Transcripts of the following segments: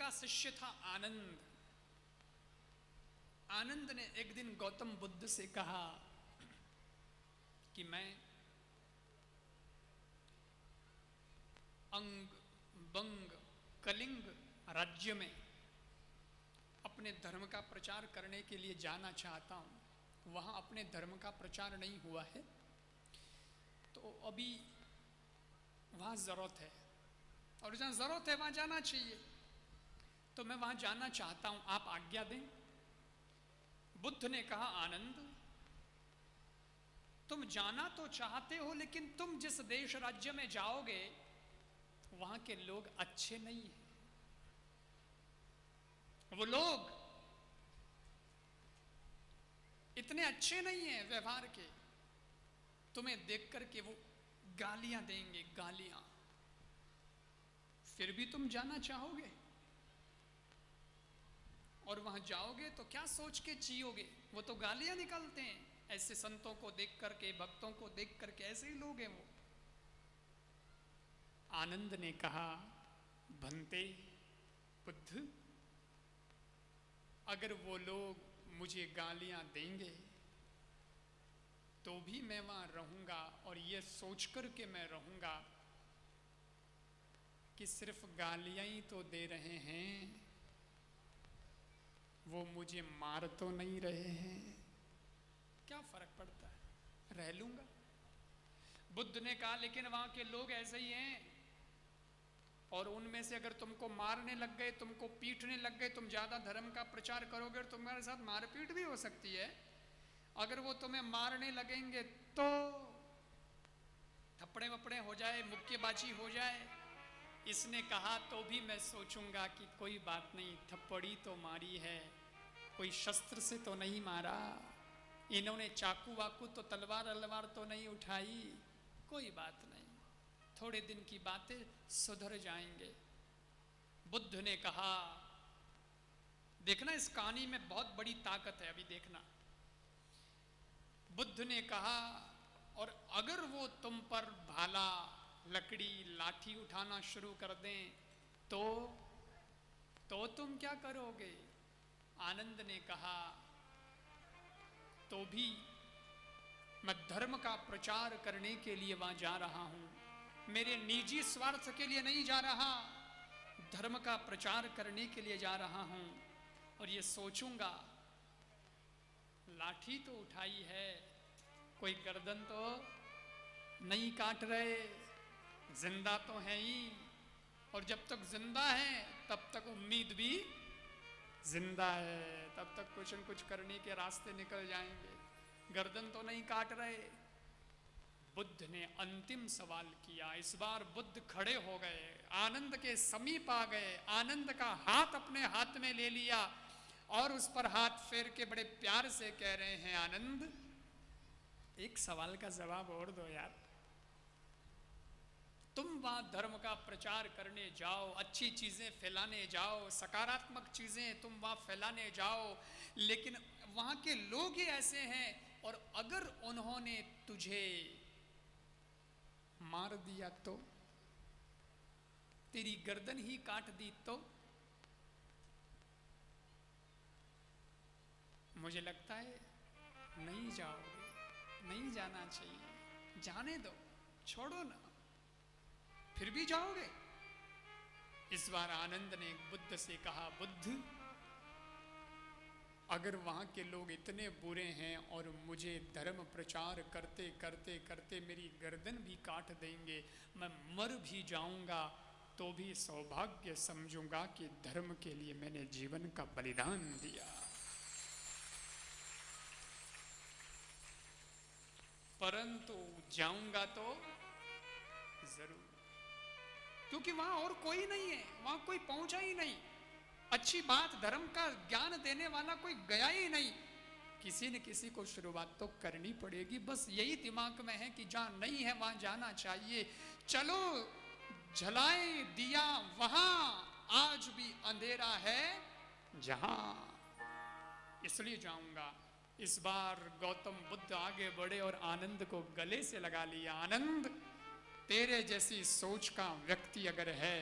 का शिष्य था आनंद। आनंद ने एक दिन गौतम बुद्ध से कहा कि मैं अंग बंग कलिंग राज्य में अपने धर्म का प्रचार करने के लिए जाना चाहता हूँ। वहाँ अपने धर्म का प्रचार नहीं हुआ है, तो अभी वहाँ ज़रूरत है, और जहाँ ज़रूरत है वहाँ जाना चाहिए, तो मैं वहाँ जाना चाहता हूँ, आप आज्ञा दें। बुद्ध ने कहा, आनंद, तुम जाना तो चाहते हो, लेकिन तुम जिस देश राज्य में जाओगे वहाँ के लोग अच्छे नहीं हैं। वो लोग इतने अच्छे नहीं हैं व्यवहार के, तुम्हें देख करके वो गालियां देंगे, गालियां। फिर भी तुम जाना चाहोगे, और वहां जाओगे तो क्या सोच के जियोगे? वो तो गालियां निकालते हैं ऐसे संतों को देख करके, भक्तों को देख करके, ऐसे ही लोग हैं वो। आनंद ने कहा, भंते बुद्ध, अगर वो लोग मुझे गालियां देंगे तो भी मैं वहां रहूंगा, और ये सोच कर के मैं रहूंगा कि सिर्फ गालियां ही तो दे रहे हैं, वो मुझे मार तो नहीं रहे हैं। क्या फर्क पड़ता है, रह लूंगा। बुद्ध ने कहा, लेकिन वहां के लोग ऐसे ही हैं, और उनमें से अगर तुमको मारने लग गए, तुमको पीटने लग गए, तुम ज्यादा धर्म का प्रचार करोगे और तुम्हारे साथ मारपीट भी हो सकती है। अगर वो तुम्हें मारने लगेंगे तो थप्पड़े वपड़े हो जाए, मुक्केबाजी हो जाए। इसने कहा, तो भी मैं सोचूंगा कि कोई बात नहीं, थप्पड़ी तो मारी है, कोई शस्त्र से तो नहीं मारा, इन्होंने चाकू वाकू तो तलवार अलवार तो नहीं उठाई, कोई बात नहीं, थोड़े दिन की बातें, सुधर जाएंगे। बुद्ध ने कहा, देखना इस कहानी में बहुत बड़ी ताकत है, अभी देखना। बुद्ध ने कहा, और अगर वो तुम पर भाला, लकड़ी, लाठी उठाना शुरू कर दें तो तुम क्या करोगे? आनंद ने कहा, तो भी मैं धर्म का प्रचार करने के लिए वहां जा रहा हूं, मेरे निजी स्वार्थ के लिए नहीं जा रहा, धर्म का प्रचार करने के लिए जा रहा हूं। और ये सोचूंगा, लाठी तो उठाई है, कोई गर्दन तो नहीं काट रहे, जिंदा तो है ही, और जब तक जिंदा है तब तक उम्मीद भी जिंदा है, तब तक कुछ न कुछ करने के रास्ते निकल जाएंगे, गर्दन तो नहीं काट रहे। बुद्ध ने अंतिम सवाल किया। इस बार बुद्ध खड़े हो गए, आनंद के समीप आ गए, आनंद का हाथ अपने हाथ में ले लिया और उस पर हाथ फेर के बड़े प्यार से कह रहे हैं, आनंद, एक सवाल का जवाब और दो यार। तुम वहां धर्म का प्रचार करने जाओ, अच्छी चीजें फैलाने जाओ, सकारात्मक चीजें तुम वहां फैलाने जाओ, लेकिन वहां के लोग ही ऐसे हैं, और अगर उन्होंने तुझे मार दिया तो, तेरी गर्दन ही काट दी तो? मुझे लगता है नहीं जाओगे, नहीं जाना चाहिए, जाने दो, छोड़ो ना, फिर भी जाओगे। इस बार आनंद ने बुद्ध से कहा, बुद्ध, अगर वहां के लोग इतने बुरे हैं और मुझे धर्म प्रचार करते करते करते मेरी गर्दन भी काट देंगे, मैं मर भी जाऊंगा तो भी सौभाग्य समझूंगा कि धर्म के लिए मैंने जीवन का बलिदान दिया। परंतु जाऊंगा तो जरूर, क्योंकि वहां और कोई नहीं है, वहां कोई पहुंचा ही नहीं, अच्छी बात, धर्म का ज्ञान देने वाला कोई गया ही नहीं। किसी न किसी को शुरुआत तो करनी पड़ेगी, बस यही दिमाग में है कि जहां नहीं है वहां जाना चाहिए। चलो जलाए दिया वहां, आज भी अंधेरा है जहां, इसलिए जाऊंगा। इस बार गौतम बुद्ध आगे बढ़े और आनंद को गले से लगा लिया। आनंद, तेरे जैसी सोच का व्यक्ति अगर है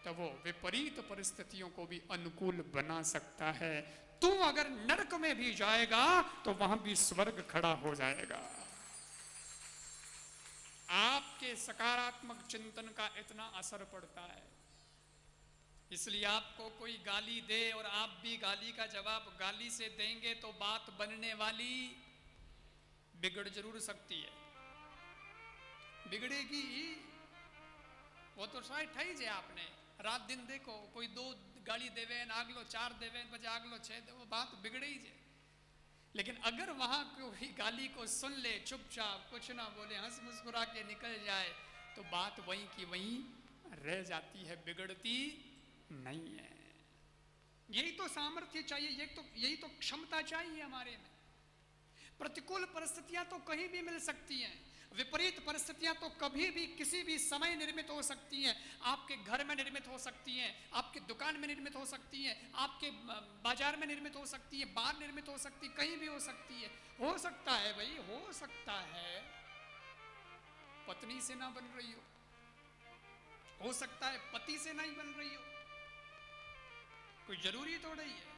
तो वो विपरीत परिस्थितियों को भी अनुकूल बना सकता है। तू अगर नरक में भी जाएगा तो वहां भी स्वर्ग खड़ा हो जाएगा। आपके सकारात्मक चिंतन का इतना असर पड़ता है। इसलिए आपको कोई गाली दे और आप भी गाली का जवाब गाली से देंगे तो बात बनने वाली बिगड़ जरूर सकती है, बिगड़ेगी। वो तो शायद ठही जे आपने रात दिन देखो, कोई 2 गाली देवे आगलो, 4 देवे बजे आगलो 6 दे, वो बात बिगड़े ही जे। लेकिन अगर वहां कोई गाली को सुन ले, चुपचाप कुछ ना बोले, हंस मुस्कुरा के निकल जाए, तो बात वहीं की वहीं रह जाती है, बिगड़ती नहीं है। यही तो सामर्थ्य चाहिए, यही तो क्षमता चाहिए हमारे में। प्रतिकूल परिस्थितियां तो कहीं भी मिल सकती हैं, विपरीत परिस्थितियां तो कभी भी किसी भी समय निर्मित हो सकती हैं। आपके घर में निर्मित हो सकती हैं, आपकी दुकान में निर्मित हो सकती हैं, आपके बाजार में निर्मित हो सकती है, बाहर निर्मित हो सकती है, कहीं भी हो सकती है। हो सकता है भाई, हो सकता है पत्नी से ना बन रही हो सकता है पति से नहीं बन रही हो, कोई जरूरी तो नहीं है।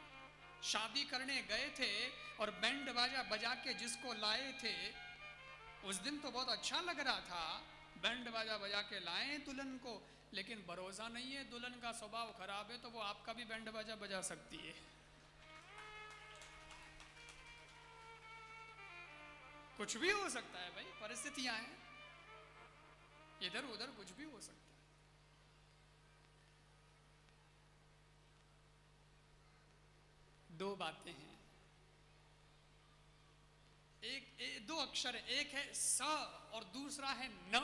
शादी करने गए थे और बैंड बाजा बजा के जिसको लाए थे, उस दिन तो बहुत अच्छा लग रहा था, बैंड बाजा बजा के लाए दुल्हन को, लेकिन भरोसा नहीं है, दुल्हन का स्वभाव खराब है तो वो आपका भी बैंड बाजा बजा सकती है। कुछ भी हो सकता है भाई, परिस्थितियां हैं, इधर उधर कुछ भी हो सकता है। दो बातें हैं, दो अक्षर, एक है स और दूसरा है न।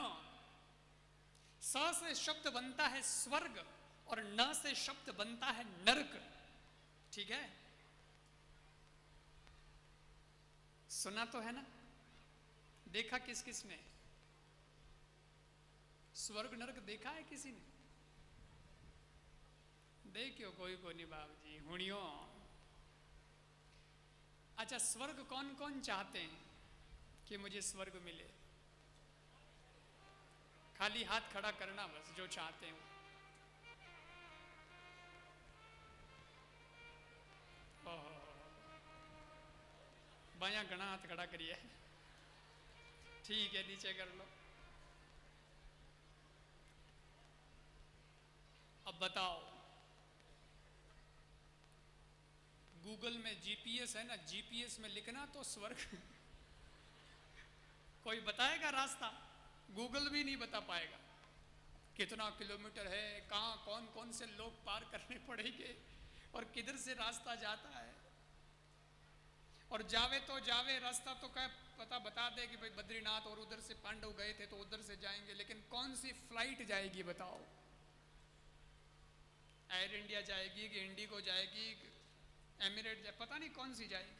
स से शब्द बनता है स्वर्ग और न से शब्द बनता है नरक। ठीक है, सुना तो है ना, देखा किस किस ने? स्वर्ग नरक देखा है किसी ने? देखियो कोई को नहीं बाबू जी, हुणियो। अच्छा, स्वर्ग कौन कौन चाहते हैं कि मुझे स्वर्ग मिले? खाली हाथ खड़ा करना बस, जो चाहते हैं। बाया घना हाथ खड़ा करिए, ठीक है, नीचे कर लो। अब बताओ, गूगल में जीपीएस है ना, जीपीएस में लिखना तो स्वर्ग कोई बताएगा रास्ता? गूगल भी नहीं बता पाएगा कितना किलोमीटर है, कहाँ कौन कौन से लोग पार करने पड़ेंगे और किधर से रास्ता जाता है। और जावे तो जावे, रास्ता तो क्या पता बता दे कि भाई बद्रीनाथ और उधर से पांडव गए थे तो उधर से जाएंगे, लेकिन कौन सी फ्लाइट जाएगी बताओ? एयर इंडिया जाएगी कि इंडिगो जाएगी, एमिरेट जाए, पता नहीं कौन सी जाएगी।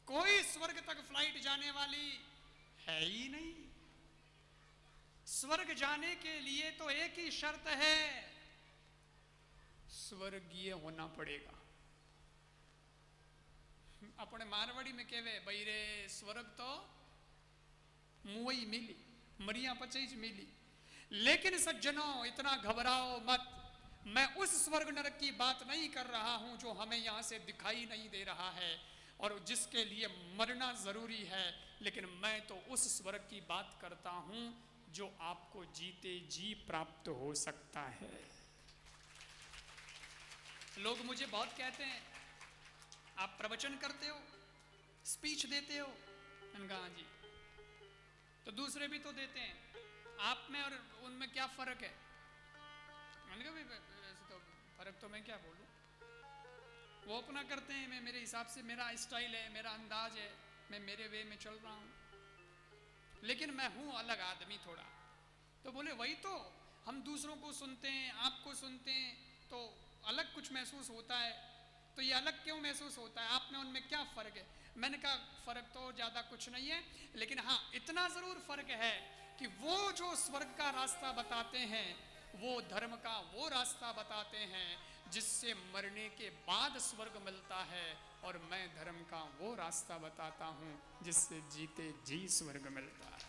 कोई स्वर्ग तक फ्लाइट जाने वाली है ही नहीं। स्वर्ग जाने के लिए तो एक ही शर्त है, स्वर्गीय होना पड़ेगा। अपने मारवाड़ी में कहवे भाई रे, स्वर्ग तो मुई मिली, मरिया पचीज मिली। लेकिन सज्जनों, इतना घबराओ मत, मैं उस स्वर्ग नरक की बात नहीं कर रहा हूं जो हमें यहां से दिखाई नहीं दे रहा है और जिसके लिए मरना जरूरी है, लेकिन मैं तो उस स्वर्ग की बात करता हूं जो आपको जीते जी प्राप्त हो सकता है। लोग मुझे बहुत कहते हैं, आप प्रवचन करते हो, स्पीच देते हो? मैंने कहा हाँ जी। तो दूसरे भी तो देते हैं, आप में और उनमें क्या फर्क है? मैंने कहा ऐसे तो फर्क तो मैं क्या बोलूं, वो अपना करते हैं, मैं मेरे हिसाब से, मेरा स्टाइल है, मेरा अंदाज है, मैं मेरे वे में चल रहा हूं, लेकिन मैं हूं अलग आदमी थोड़ा। तो बोले वही तो, हम दूसरों को सुनते हैं, आपको सुनते हैं तो अलग कुछ महसूस होता है, तो ये अलग क्यों महसूस होता है? आप में उनमें क्या फर्क है? मैंने कहा फर्क तो ज्यादा कुछ नहीं है, लेकिन हाँ इतना जरूर फर्क है कि वो जो स्वर्ग का रास्ता बताते हैं, वो धर्म का वो रास्ता बताते हैं जिससे मरने के बाद स्वर्ग मिलता है, और मैं धर्म का वो रास्ता बताता हूं जिससे जीते जी स्वर्ग मिलता है।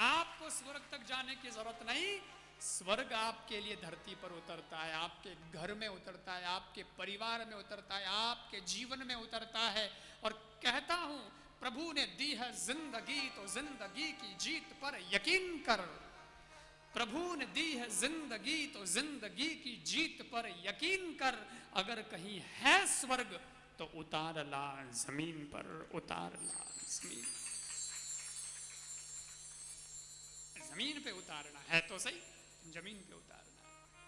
आपको स्वर्ग तक जाने की जरूरत नहीं, स्वर्ग आपके लिए धरती पर उतरता है, आपके घर में उतरता है, आपके परिवार में उतरता है, आपके जीवन में उतरता है। और कहता हूं प्रभु ने दी है जिंदगी तो जिंदगी की जीत पर यकीन कर। प्रभु ने दी है जिंदगी तो जिंदगी की जीत पर यकीन कर। अगर कहीं है स्वर्ग तो उतार ला जमीन पर, उतार ला जमीन। जमीन पे उतारना है तो सही, जमीन पे उतारना।